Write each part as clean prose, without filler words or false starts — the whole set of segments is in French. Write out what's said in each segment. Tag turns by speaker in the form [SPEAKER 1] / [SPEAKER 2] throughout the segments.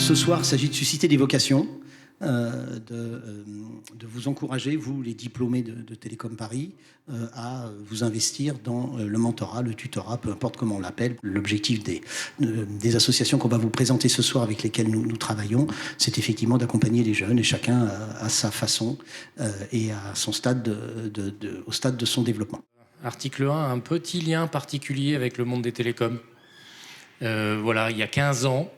[SPEAKER 1] Ce soir, il s'agit de susciter des vocations, de vous encourager, vous les diplômés de Télécom Paris, à vous investir dans le mentorat, le tutorat, peu importe comment on l'appelle. L'objectif des associations qu'on va vous présenter ce soir avec lesquelles nous travaillons, c'est effectivement d'accompagner les jeunes, et chacun à sa façon et à son stade au stade de son développement.
[SPEAKER 2] Article 1, un petit lien particulier avec le monde des télécoms. Voilà, il y a 15 ans,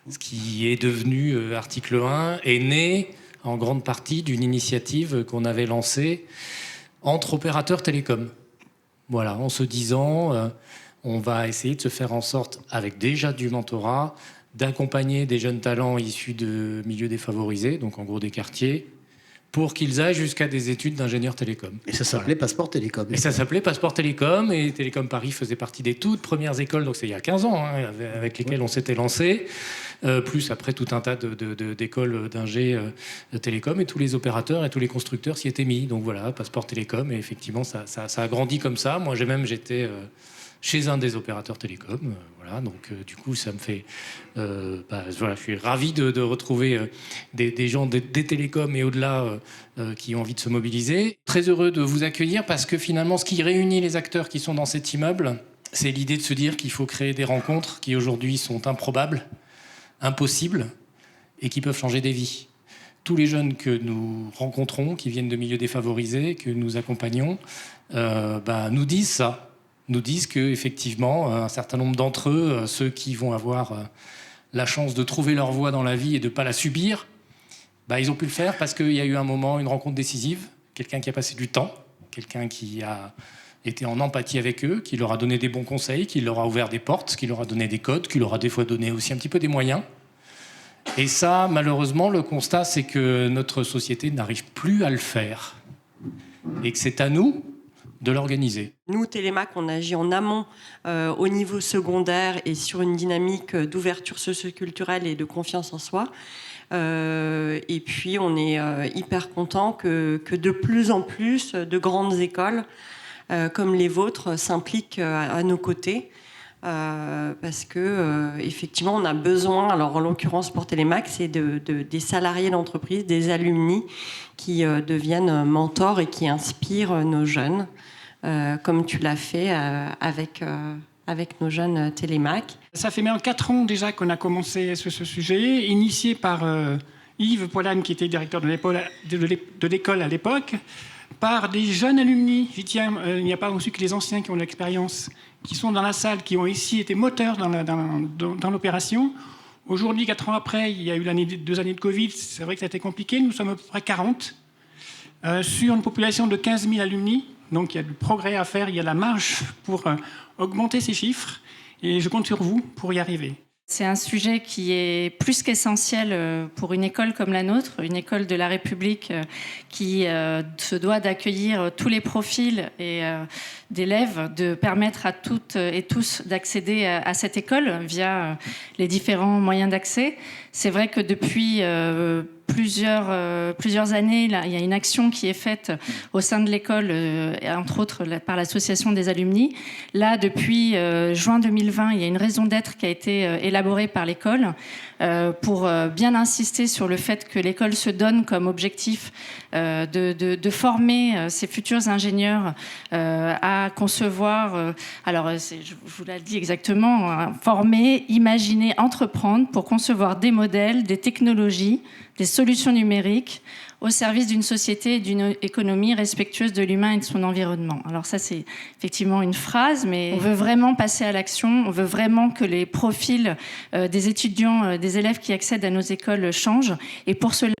[SPEAKER 2] ce qui est devenu Article 1 est né en grande partie d'une initiative qu'on avait lancée entre opérateurs télécoms. Voilà, en se disant, on va essayer de se faire en sorte, avec déjà du mentorat, d'accompagner des jeunes talents issus de milieux défavorisés, donc en gros des quartiers, pour qu'ils aillent jusqu'à des études d'ingénieur télécom.
[SPEAKER 1] Et ça s'appelait Passeport Télécom.
[SPEAKER 2] Et ça s'appelait Passeport Télécom, et Télécom Paris faisait partie des toutes premières écoles, donc c'est il y a 15 ans, hein, avec lesquelles on s'était lancé, plus après tout un tas d'écoles d'ingé télécom, et tous les opérateurs et tous les constructeurs s'y étaient mis. Donc voilà, Passeport Télécom, et effectivement ça a grandi comme ça. Moi j'étais chez un des opérateurs télécoms, voilà, donc du coup ça me fait voilà, je suis ravi de retrouver des gens des télécoms et au-delà qui ont envie de se mobiliser. Très heureux de vous accueillir parce que finalement ce qui réunit les acteurs qui sont dans cet immeuble, c'est l'idée de se dire qu'il faut créer des rencontres qui aujourd'hui sont improbables, impossibles et qui peuvent changer des vies. Tous les jeunes que nous rencontrons, qui viennent de milieux défavorisés, que nous accompagnons, nous disent ça. Nous disent qu'effectivement, un certain nombre d'entre eux, ceux qui vont avoir la chance de trouver leur voie dans la vie et de ne pas la subir, ils ont pu le faire parce qu'il y a eu un moment, une rencontre décisive, quelqu'un qui a passé du temps, quelqu'un qui a été en empathie avec eux, qui leur a donné des bons conseils, qui leur a ouvert des portes, qui leur a donné des codes, qui leur a des fois donné aussi un petit peu des moyens. Et ça, malheureusement, le constat, c'est que notre société n'arrive plus à le faire. Et que c'est à nous de l'organiser.
[SPEAKER 3] Nous, Télémac, on agit en amont au niveau secondaire et sur une dynamique d'ouverture socioculturelle et de confiance en soi. Et puis, on est hyper content que de plus en plus de grandes écoles comme les vôtres s'impliquent à nos côtés. Parce que effectivement on a besoin, alors en l'occurrence pour Télémac, c'est des salariés d'entreprise, des alumni qui deviennent mentors et qui inspirent nos jeunes, comme tu l'as fait avec nos jeunes Télémac.
[SPEAKER 4] Ça fait maintenant 4 ans déjà qu'on a commencé ce sujet, initié par Yves Poilane, qui était directeur de l'école à l'époque, par des jeunes alumni. J'y tiens, il n'y a pas aussi que les anciens qui ont de l'expérience, qui sont dans la salle, qui ont ici été moteurs dans l'opération. Aujourd'hui, 4 ans après, il y a eu 2 années de Covid, c'est vrai que ça a été compliqué, nous sommes à peu près 40, sur une population de 15 000 alumni, donc il y a du progrès à faire, il y a la marge pour augmenter ces chiffres, et je compte sur vous pour y arriver.
[SPEAKER 5] C'est un sujet qui est plus qu'essentiel pour une école comme la nôtre, une école de la République qui se doit d'accueillir tous les profils et d'élèves, de permettre à toutes et tous d'accéder à cette école via les différents moyens d'accès. C'est vrai que depuis plusieurs années, là, il y a une action qui est faite au sein de l'école, entre autres par l'association des alumni. Là, depuis juin 2020, il y a une raison d'être qui a été élaborée par l'école pour bien insister sur le fait que l'école se donne comme objectif de former ses futurs ingénieurs à concevoir, je vous l'ai dit exactement, former, imaginer, entreprendre pour concevoir des modèles, des technologies, des solutions numériques au service d'une société et d'une économie respectueuse de l'humain et de son environnement. Alors ça, c'est effectivement une phrase, mais on veut vraiment passer à l'action, on veut vraiment que les profils des étudiants, des élèves qui accèdent à nos écoles changent. Et pour cela,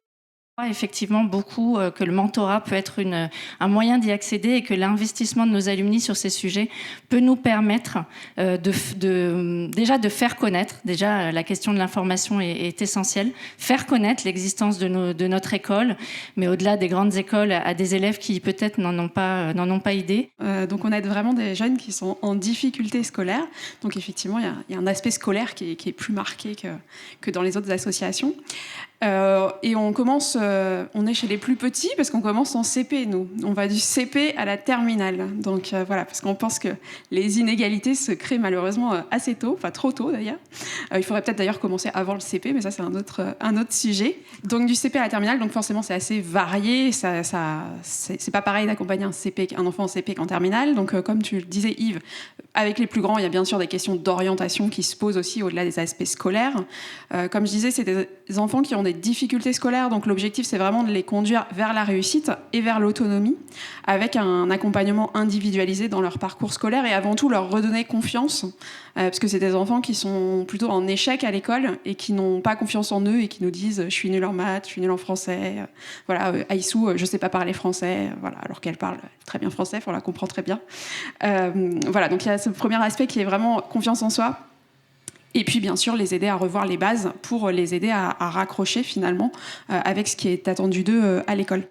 [SPEAKER 5] effectivement beaucoup que le mentorat peut être un moyen d'y accéder et que l'investissement de nos alumni sur ces sujets peut nous permettre déjà de faire connaître, déjà la question de l'information est essentielle, faire connaître l'existence de notre école, mais au-delà des grandes écoles, à des élèves qui peut-être n'en ont pas idée.
[SPEAKER 6] Donc on aide vraiment des jeunes qui sont en difficulté scolaire. Donc effectivement, il y a un aspect scolaire qui est plus marqué que dans les autres associations. Et on est chez les plus petits parce qu'on commence en CP, nous. On va du CP à la terminale. Donc voilà, parce qu'on pense que les inégalités se créent malheureusement assez tôt, enfin trop tôt d'ailleurs. Il faudrait peut-être d'ailleurs commencer avant le CP, mais ça c'est un autre sujet. Donc du CP à la terminale, donc forcément c'est assez varié. C'est pas pareil d'accompagner un enfant en CP qu'en terminale. Donc comme tu le disais Yves, avec les plus grands, il y a bien sûr des questions d'orientation qui se posent aussi au-delà des aspects scolaires. Comme je disais, c'est des enfants qui ont des difficultés scolaires, donc l'objectif c'est vraiment de les conduire vers la réussite et vers l'autonomie, avec un accompagnement individualisé dans leur parcours scolaire et avant tout leur redonner confiance, parce que c'est des enfants qui sont plutôt en échec à l'école et qui n'ont pas confiance en eux et qui nous disent je suis nul en maths, je suis nul en français, voilà, Aïssou, je sais pas parler français, voilà, alors qu'elle parle très bien français, on la comprend très bien. Voilà, donc il y a ce premier aspect qui est vraiment confiance en soi. Et puis, bien sûr, les aider à revoir les bases pour les aider à raccrocher, finalement, avec ce qui est attendu d'eux à l'école.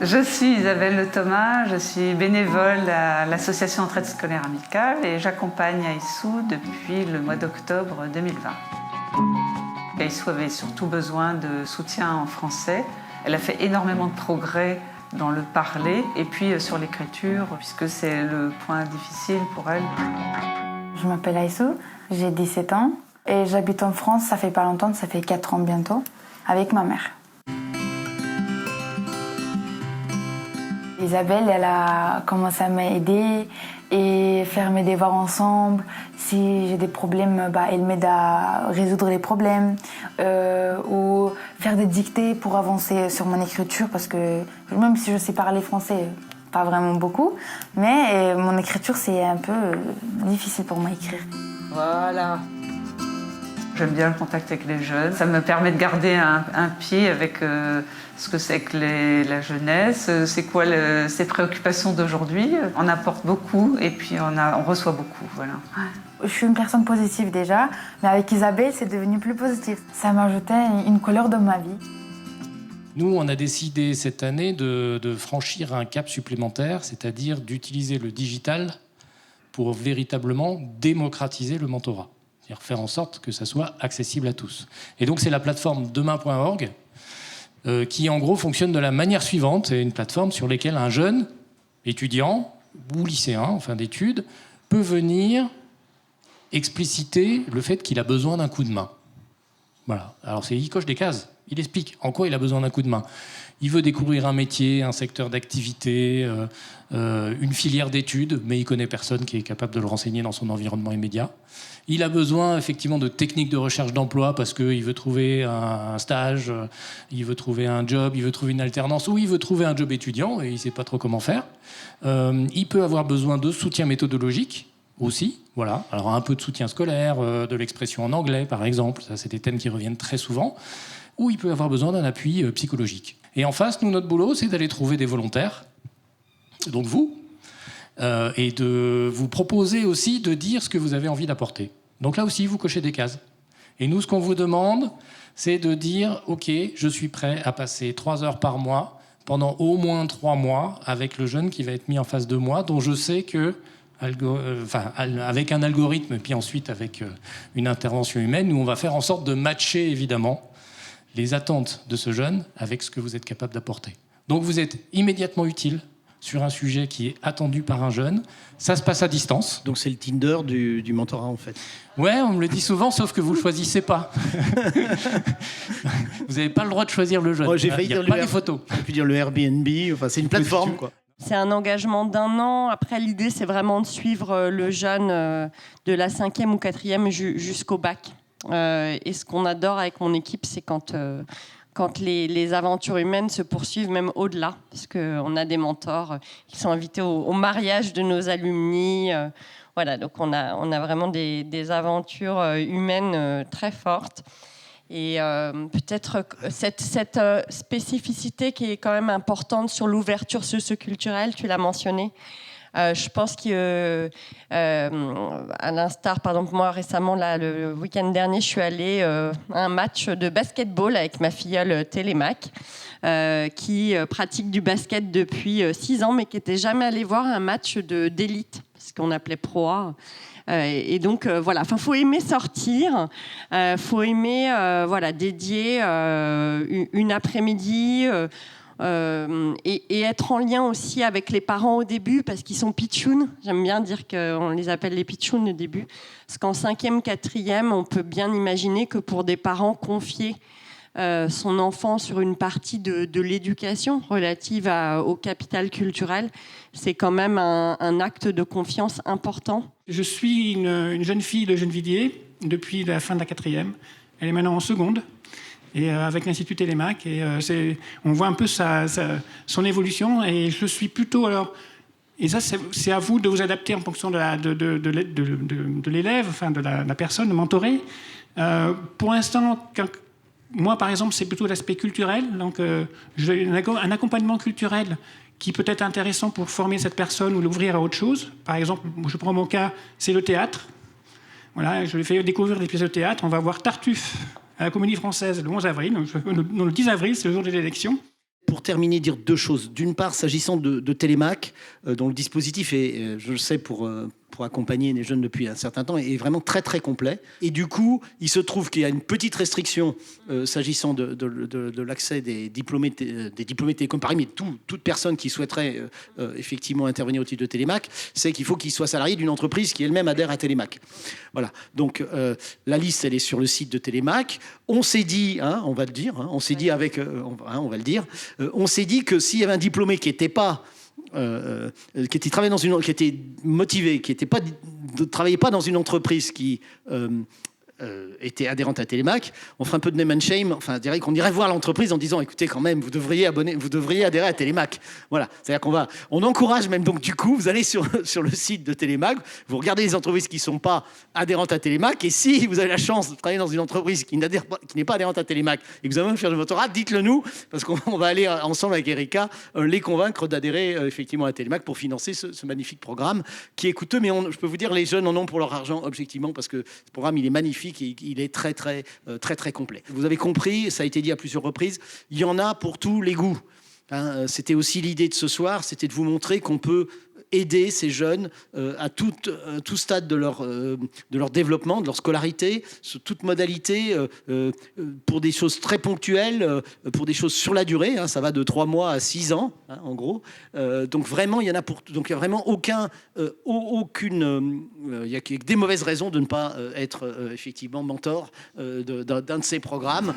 [SPEAKER 7] Je suis Isabelle Le Thomas, je suis bénévole à l'association Entraide scolaire amicale et j'accompagne Aïssou depuis le mois d'octobre 2020. Aïssou avait surtout besoin de soutien en français. Elle a fait énormément de progrès dans le parler et puis sur l'écriture, puisque c'est le point difficile pour elle.
[SPEAKER 8] Je m'appelle Aïssou, j'ai 17 ans et j'habite en France, ça fait pas longtemps, ça fait 4 ans bientôt, avec ma mère. Isabelle, elle a commencé à m'aider et faire mes devoirs ensemble. Si j'ai des problèmes, elle m'aide à résoudre les problèmes ou faire des dictées pour avancer sur mon écriture parce que même si je sais parler français, pas vraiment beaucoup, mais mon écriture c'est un peu difficile pour moi à écrire.
[SPEAKER 7] Voilà. J'aime bien le contact avec les jeunes. Ça me permet de garder un pied avec ce que c'est que la jeunesse, c'est quoi ses préoccupations d'aujourd'hui. On apporte beaucoup et puis on reçoit beaucoup. Voilà.
[SPEAKER 8] Je suis une personne positive déjà, mais avec Isabelle, c'est devenu plus positif. Ça m'ajoutait une couleur dans ma vie.
[SPEAKER 2] Nous, on a décidé cette année de franchir un cap supplémentaire, c'est-à-dire d'utiliser le digital pour véritablement démocratiser le mentorat. C'est-à-dire faire en sorte que ça soit accessible à tous. Et donc, c'est la plateforme demain.org qui, en gros, fonctionne de la manière suivante. C'est une plateforme sur laquelle un jeune étudiant ou lycéen en fin d'études peut venir expliciter le fait qu'il a besoin d'un coup de main. Voilà. Alors, il coche des cases. Il explique en quoi il a besoin d'un coup de main. Il veut découvrir un métier, un secteur d'activité, une filière d'études, mais il connaît personne qui est capable de le renseigner dans son environnement immédiat. Il a besoin effectivement de techniques de recherche d'emploi parce qu'il veut trouver un stage, il veut trouver un job, il veut trouver une alternance ou il veut trouver un job étudiant et il ne sait pas trop comment faire. Il peut avoir besoin de soutien méthodologique aussi. Voilà. Alors un peu de soutien scolaire, de l'expression en anglais par exemple, ça c'est des thèmes qui reviennent très souvent. Ou il peut avoir besoin d'un appui psychologique. Et en face, nous, notre boulot, c'est d'aller trouver des volontaires, donc vous, et de vous proposer aussi de dire ce que vous avez envie d'apporter. Donc là aussi, vous cochez des cases. Et nous, ce qu'on vous demande, c'est de dire « Ok, je suis prêt à passer 3 heures par mois pendant au moins 3 mois avec le jeune qui va être mis en face de moi, dont je sais que, avec un algorithme, puis ensuite avec une intervention humaine, où on va faire en sorte de matcher, évidemment, les attentes de ce jeune avec ce que vous êtes capable d'apporter. Donc vous êtes immédiatement utile sur un sujet qui est attendu par un jeune. Ça se passe à distance.
[SPEAKER 1] Donc c'est le Tinder du mentorat en fait.
[SPEAKER 2] Ouais, on me le dit souvent, sauf que vous ne le choisissez pas. Vous n'avez pas le droit de choisir le jeune.
[SPEAKER 1] J'ai failli
[SPEAKER 2] Il n'y a
[SPEAKER 1] dire
[SPEAKER 2] pas les photos.
[SPEAKER 1] J'ai pu dire le Airbnb, enfin c'est une plateforme quoi.
[SPEAKER 3] C'est un engagement d'1 an. Après, l'idée, c'est vraiment de suivre le jeune de la 5e ou 4e jusqu'au bac. Et ce qu'on adore avec mon équipe, c'est quand les aventures humaines se poursuivent même au-delà, parce qu'on a des mentors qui sont invités au mariage de nos alumni. Voilà, donc on a vraiment des aventures humaines très fortes. Et peut-être cette spécificité qui est quand même importante sur l'ouverture socio-culturelle, tu l'as mentionné. Je pense que, à l'instar, par exemple, moi récemment, là, le week-end dernier, je suis allée à un match de basketball avec ma filleule Télémac, qui pratique du basket depuis 6 ans, mais qui n'était jamais allée voir un match d'élite, ce qu'on appelait Pro A. Et donc, voilà, il faut aimer sortir, faut aimer dédier une après-midi et être en lien aussi avec les parents au début, parce qu'ils sont pitchouns. J'aime bien dire qu'on les appelle les pitchouns au début, parce qu'en 5e, 4e, on peut bien imaginer que pour des parents, confier son enfant sur une partie de l'éducation relative au capital culturel, c'est quand même un acte de confiance important.
[SPEAKER 4] Je suis une jeune fille de Gennevilliers depuis la fin de la 4e. Elle est maintenant en seconde, et avec l'Institut Télémac. Et on voit un peu son évolution. Et je suis plutôt... Et ça, c'est à vous de vous adapter en fonction de l'élève, enfin de la personne mentorée. Pour l'instant, moi, par exemple, c'est plutôt l'aspect culturel. Donc, j'ai un accompagnement culturel qui peut être intéressant pour former cette personne ou l'ouvrir à autre chose. Par exemple, je prends mon cas, c'est le théâtre. Voilà, je lui fais découvrir des pièces de théâtre. On va voir Tartuffe à la Comédie Française le 11 avril. Donc, le 10 avril, c'est le jour de l'élection.
[SPEAKER 1] Pour terminer, dire deux choses. D'une part, s'agissant de Télémac, dont le dispositif est, je le sais, pour accompagner les jeunes depuis un certain temps, est vraiment très très complet. Et du coup, il se trouve qu'il y a une petite restriction s'agissant de l'accès des diplômés Télécom Paris, mais toute personne qui souhaiterait effectivement intervenir au titre de Télémac, c'est qu'il faut qu'il soit salarié d'une entreprise qui elle-même adhère à Télémac. Voilà. Donc la liste, elle est sur le site de Télémac. On s'est dit, on va le dire, on s'est dit avec, on va le dire, on s'est dit que s'il y avait un diplômé qui était qui était motivé, qui travaillait pas dans une entreprise qui était adhérente à Télémac, on ferait un peu de name and shame. Enfin, dirait qu'on irait voir l'entreprise en disant, écoutez, quand même, vous devriez adhérer à Télémac. Voilà. C'est-à-dire on encourage même. Donc, du coup, vous allez sur le site de Télémac, vous regardez les entreprises qui sont pas adhérentes à Télémac, et si vous avez la chance de travailler dans une entreprise qui n'est pas adhérente à Télémac et que vous avez envie de faire de votre dites-le nous, parce qu'on va aller ensemble avec Erika les convaincre d'adhérer effectivement à Télémac pour financer ce magnifique programme qui est coûteux, mais je peux vous dire, les jeunes en ont pour leur argent objectivement, parce que ce programme, il est magnifique. Il est très complet. Vous avez compris, ça a été dit à plusieurs reprises, il y en a pour tous les goûts. C'était aussi l'idée de ce soir, c'était de vous montrer qu'on peut aider ces jeunes à tout stade de leur développement, de leur scolarité, sous toute modalité, pour des choses très ponctuelles, pour des choses sur la durée. Ça va de 3 mois à 6 ans, en gros. Donc vraiment, il y en a donc il y a vraiment il y a des mauvaises raisons de ne pas être effectivement mentor d'un de ces programmes.